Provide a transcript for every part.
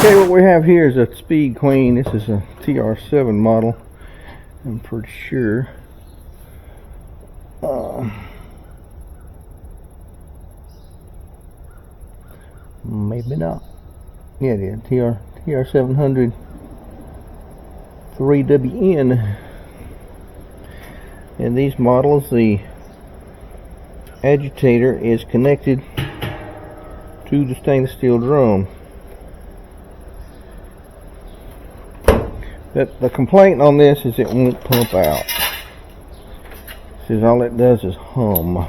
Okay, what we have here is a Speed Queen. This is a TR7 model, I'm pretty sure. Maybe not. Yeah, it is. TR700 3WN. In these models, the agitator is connected to the stainless steel drum. But the complaint on this is it won't pump out. This is all it does is hum.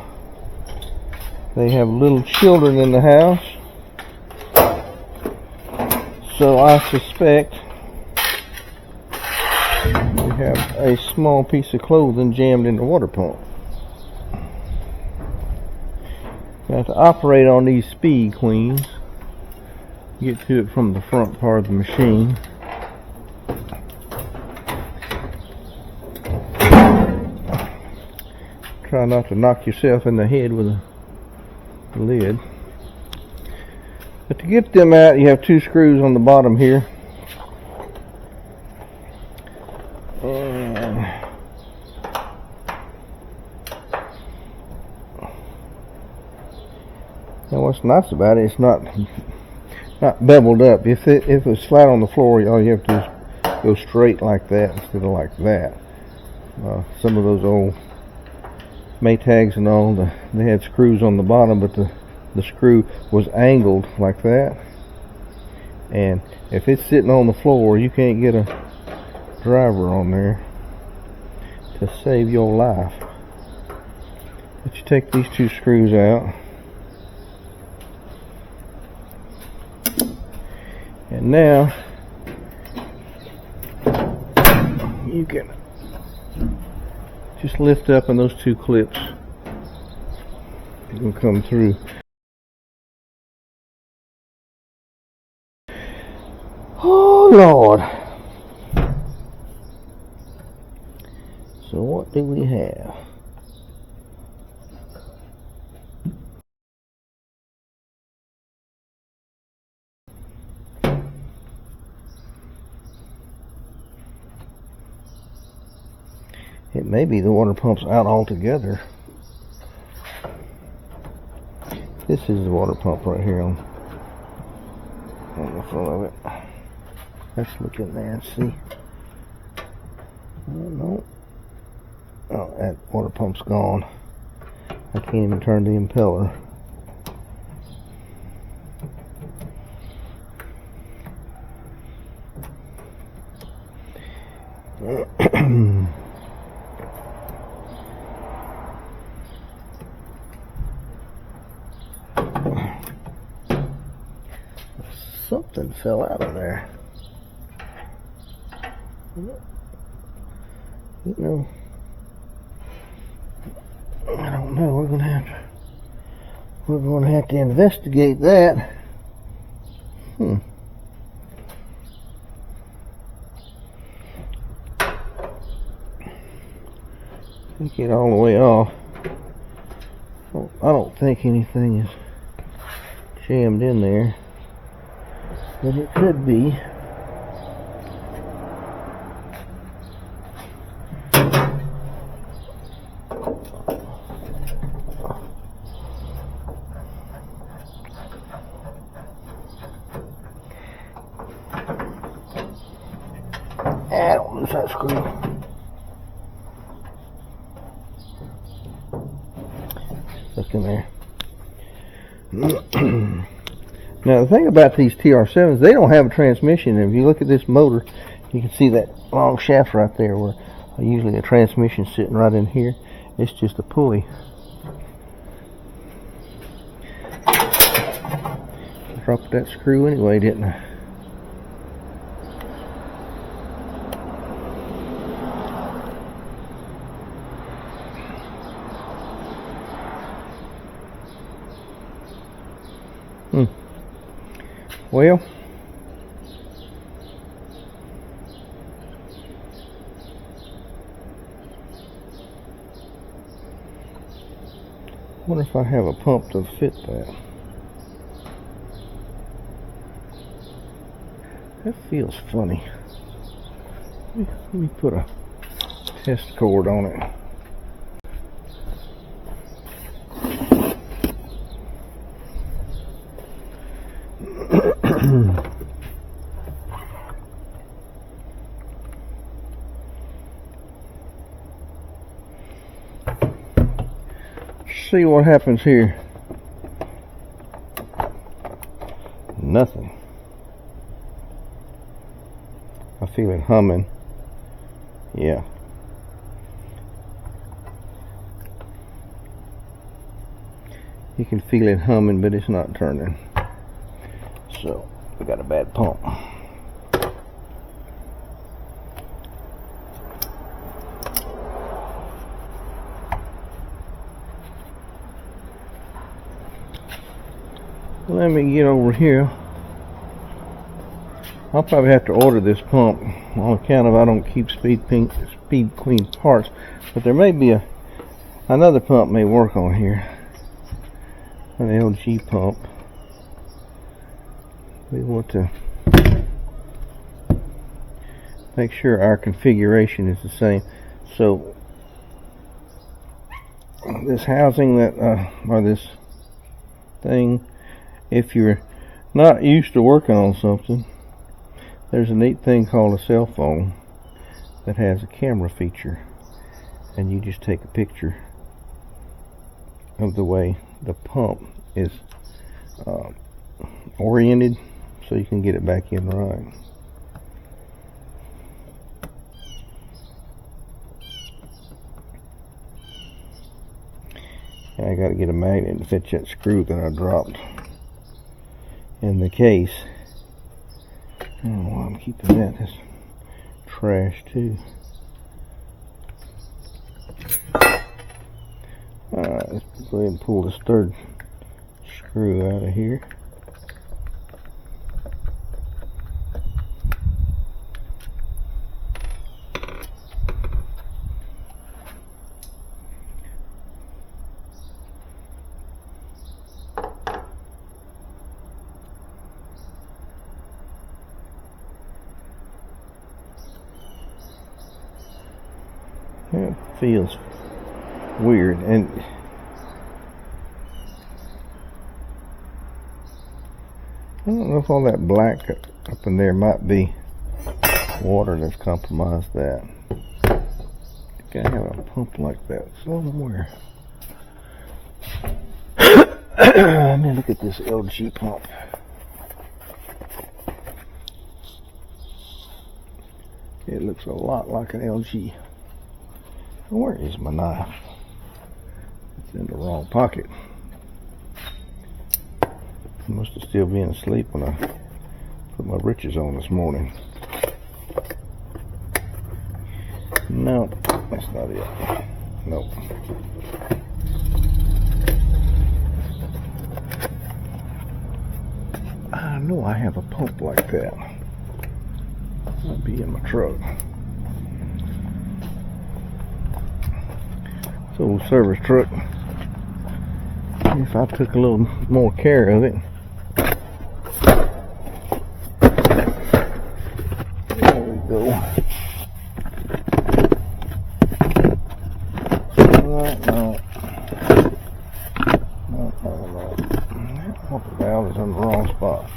They have little children in the house, so I suspect we have a small piece of clothing jammed in the water pump. Now, to operate on these Speed Queens, get to it from the front part of the machine. Try not to knock yourself in the head with a lid. But to get them out, you have two screws on the bottom here. And now what's nice about it, it's not beveled up. If it was flat on the floor, all you have to do is go straight like that instead of like that. Some of those old Maytags and all, they had screws on the bottom, but the screw was angled like that, and if it's sitting on the floor, you can't get a driver on there to save your life. But you take these two screws out, and now you can just lift up, and those two clips will come through. Oh Lord! So what do we have? It may be the water pump's out altogether. This is the water pump right here on the front of it. Let's look in there and see. No. Oh, that water pump's gone. I can't even turn the impeller. Something fell out of there. You know, I don't know. We're gonna have to investigate that. Take it all the way off. I don't think anything is jammed in there, but it could be. Don't lose that screw. Stuck in there. Now the thing about these TR7s, they don't have a transmission. If you look at this motor, you can see that long shaft right there where usually a transmission sitting right in here. It's just a pulley. Dropped that screw anyway, didn't I? Well, I wonder if I have a pump to fit that. That feels funny. Let me put a test cord on it. See what happens here. Nothing. I feel it humming. Yeah. You can feel it humming, but it's not turning. So we got a bad pump. Let me get over here. I'll probably have to order this pump on account of I don't keep Speed Queen parts, but there may be another pump may work on here, an LG pump. We want to make sure our configuration is the same. So this housing that or this thing, if you're not used to working on something, there's a neat thing called a cell phone that has a camera feature, and you just take a picture of the way the pump is oriented so you can get it back in right. And I got to get a magnet to fetch that screw that I dropped in the case. I don't know why I'm keeping that. That's trash too. Alright, let's go ahead and pull this third screw out of here. It feels weird, and I don't know if all that black up in there might be water that's compromised that. I think I have a pump like that somewhere. Let me look at this LG pump. It looks a lot like an LG. Where is my knife? It's in the wrong pocket. I must have still been asleep when I put my britches on this morning. No, that's not it. Nope. I know I have a pump like that. Might be in my truck. It's an old service truck. If I took a little more care of it. There we go. Right, no. No. That valve is in the wrong spot.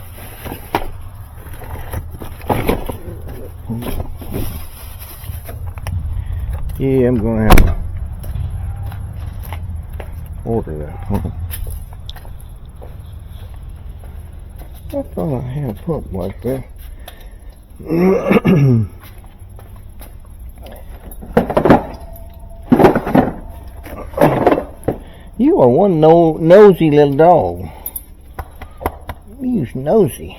Yeah, I'm gonna have to order that pump. I thought I had a pump like that. You are one nosy little dog. You's nosy.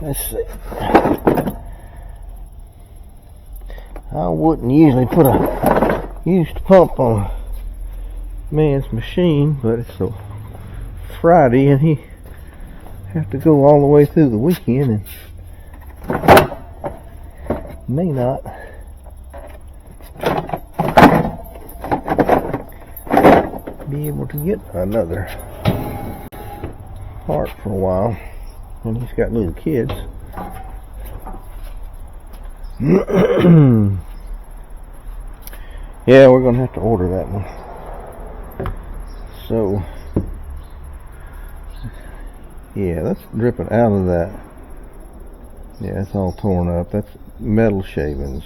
Let's see. I wouldn't usually put a used pump on a man's machine, but it's a Friday and he have to go all the way through the weekend and may not be able to get another part for a while when he's got little kids. Yeah, we're gonna have to order that one. So yeah, that's dripping out of that. Yeah, it's all torn up. That's metal shavings.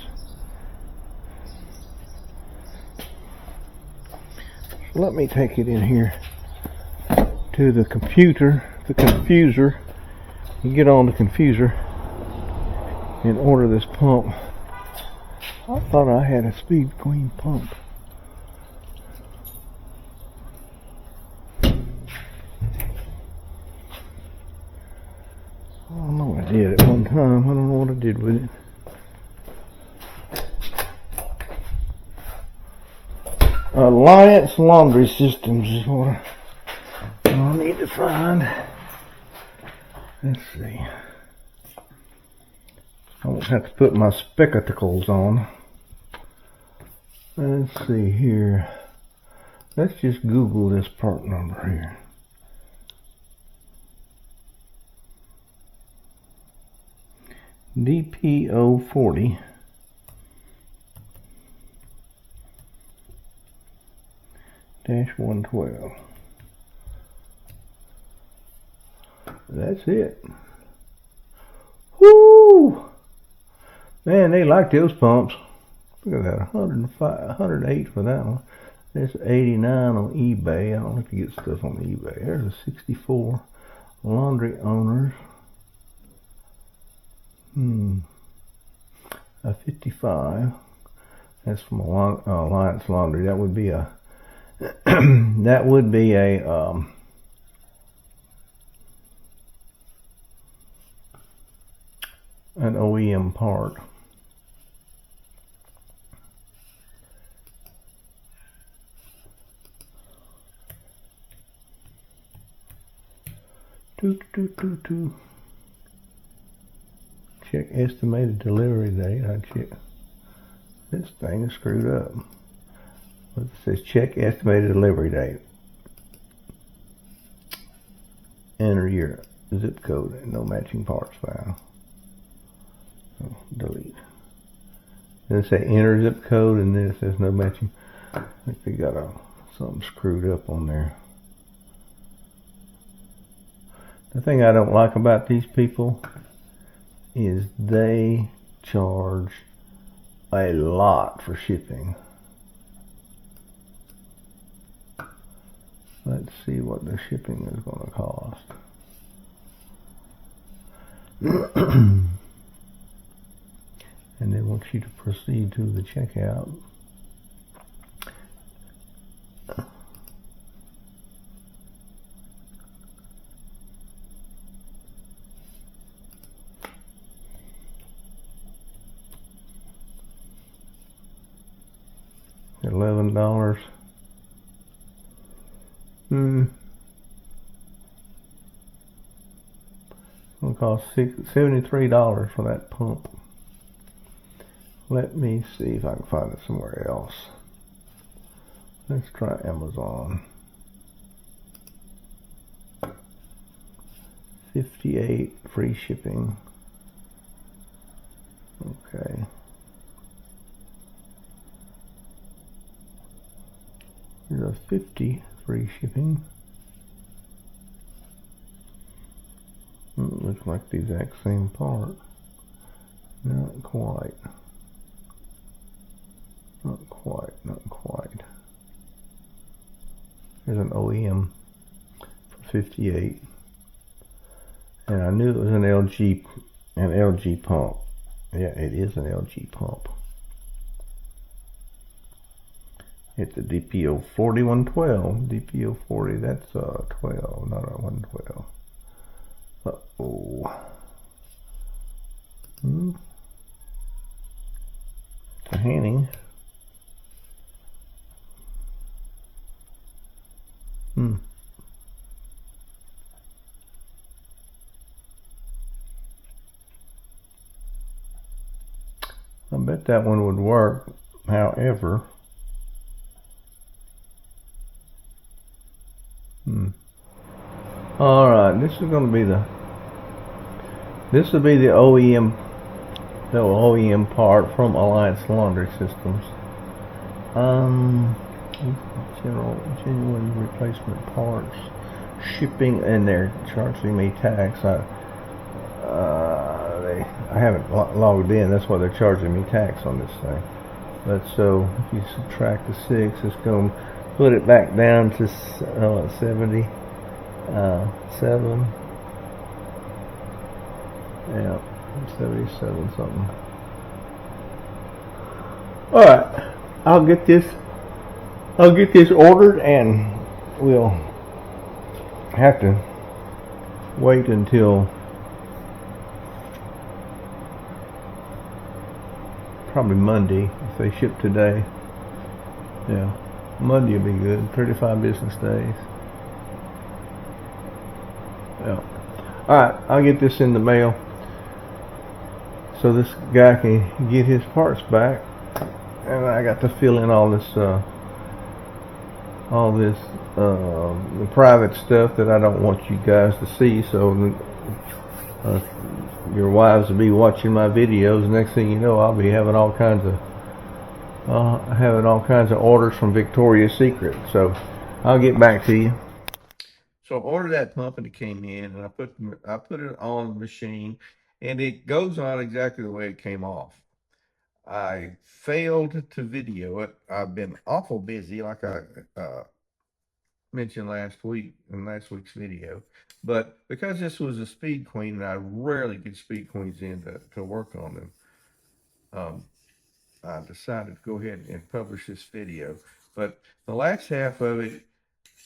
So let me take it in here to the computer, the confuser, and get on the confuser and order this pump. I thought I had a Speed Queen pump. I don't know what I did at one time. I don't know what I did with it. Alliance Laundry Systems is what I need to find. Let's see. I won't have to put my spectacles on. Let's see here. Let's just Google this part number here. DPO40 -112. That's it. Woo! Man, they like those pumps. Look at that, 105, 108 for that one. That's 89 on eBay. I don't have to get stuff on eBay. There's a 64. Laundry owners. A 55. That's from Alliance Laundry. That would be a that would be a an OEM part. Check estimated delivery date. I check. This thing is screwed up. It says check estimated delivery date. Enter your zip code. No matching parts found. So delete. Then it says enter zip code, and then it says no matching. I think they got something screwed up on there. The thing I don't like about these people is they charge a lot for shipping. Let's see what the shipping is going to cost. And they want you to proceed to the checkout. $11. It'll cost $73 for that pump. Let me see if I can find it somewhere else. Let's try Amazon. 58 free shipping. Okay. Here's a 50 free shipping. It looks like the exact same part. Not quite. Not quite, not quite. Here's an OEM for 58. And I knew it was an LG pump. Yeah, it is an LG pump. It's a DPO 4112. DPO 40, that's 12, not a 112. Uh-oh. It's a Hanning. I bet that one would work. However, All right, this is going to be the OEM part from Alliance Laundry Systems. Genuine replacement parts, shipping, and they're charging me tax. I haven't logged in. That's why they're charging me tax on this thing. But so if you subtract the 6, it's going to put it back down to 77. Yeah, 77 something. All right, I'll get this ordered, and we'll have to wait until probably Monday if they ship today. Yeah, Monday will be good. 35 business days. Yeah. All right, I'll get this in the mail so this guy can get his parts back, and I got to fill in all this the private stuff that I don't want you guys to see. So your wives will be watching my videos. Next thing you know, I'll be having all kinds of orders from Victoria's Secret. So I'll get back to you. So I ordered that pump, and it came in, and I put it on the machine, and it goes on exactly the way it came off. I failed to video it. I've been awful busy, like I mentioned last week in last week's video. But because this was a Speed Queen, and I rarely get Speed Queens in to work on them, I decided to go ahead and publish this video. But the last half of it,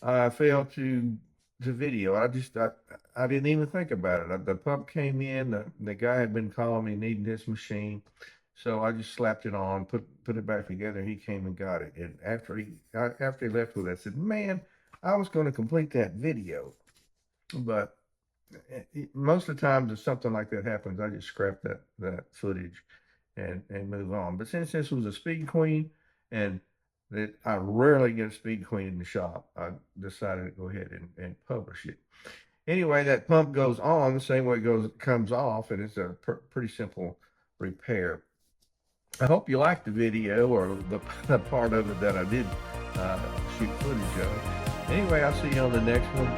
I failed to video. I didn't even think about it. The pump came in. The guy had been calling me needing this machine, so I just slapped it on, put it back together. He came and got it. And after he left with it, I said, "Man, I was going to complete that video." But most of the times, if something like that happens, I just scrap that footage and move on. But since this was a Speed Queen, and that I rarely get a Speed Queen in the shop, I decided to go ahead and publish it. Anyway, that pump goes on the same way it comes off, and it's a pretty simple repair. I hope you liked the video, or the part of it that I did shoot footage of. Anyway, I'll see you on the next one.